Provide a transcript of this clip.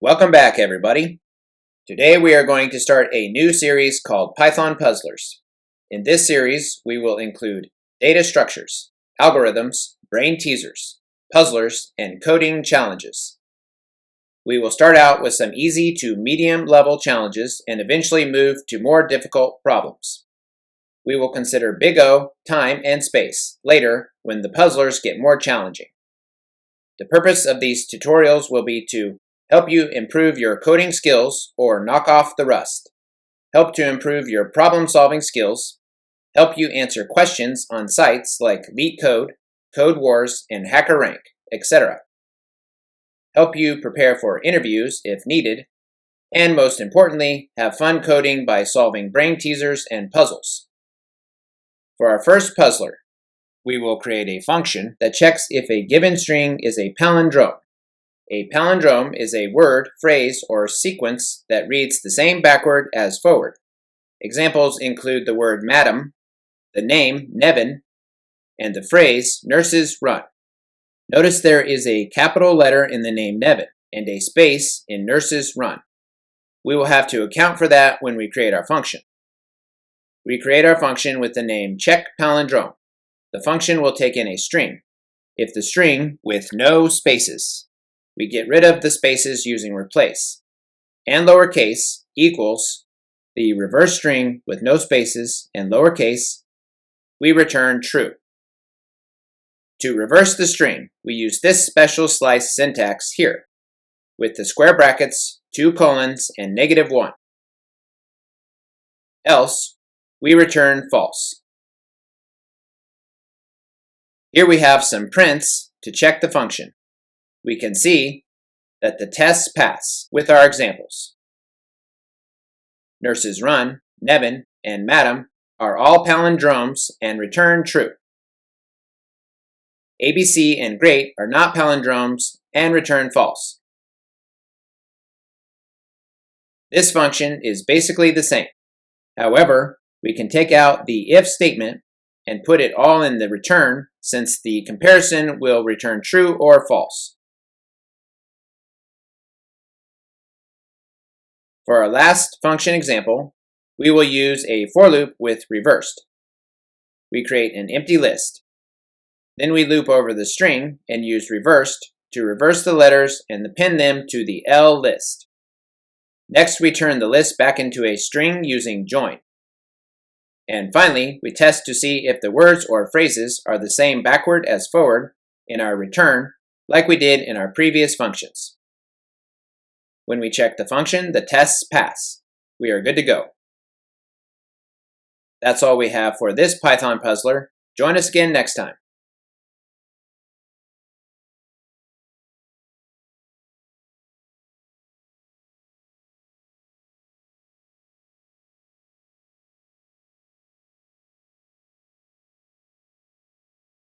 Welcome back, everybody. Today we are going to start a new series called Python Puzzlers. In this series, we will include data structures, algorithms, brain teasers, puzzlers, and coding challenges. We will start out with some easy to medium level challenges and eventually move to more difficult problems. We will consider Big O, time, and space later when the puzzlers get more challenging. The purpose of these tutorials will be to help you improve your coding skills or knock off the rust, help to improve your problem-solving skills, help you answer questions on sites like LeetCode, Codewars, and HackerRank, etc., help you prepare for interviews if needed, and most importantly, have fun coding by solving brain teasers and puzzles. For our first puzzler, we will create a function that checks if a given string is a palindrome. A palindrome is a word, phrase, or sequence that reads the same backward as forward. Examples include the word madam, the name Nevin, and the phrase nurses run. Notice there is a capital letter in the name Nevin and a space in nurses run. We will have to account for that when we create our function. We create our function with the name checkPalindrome. The function will take in a string. If the string with no spaces, we get rid of the spaces using replace. And lowercase equals the reverse string with no spaces and lowercase, we return true. To reverse the string, we use this special slice syntax here, with the square brackets, 2 colons, and -1. Else, we return false. Here we have some prints to check the function. We can see that the tests pass with our examples. Nurses run, Nevin, and madam are all palindromes and return true. ABC and great are not palindromes and return false. This function is basically the same. However, we can take out the if statement and put it all in the return since the comparison will return true or false. For our last function example, we will use a for loop with reversed. We create an empty list. Then we loop over the string and use reversed to reverse the letters and append them to the L list. Next, we turn the list back into a string using join. And finally, we test to see if the words or phrases are the same backward as forward in our return, like we did in our previous functions. When we check the function, the tests pass. We are good to go. That's all we have for this Python puzzler. Join us again next time.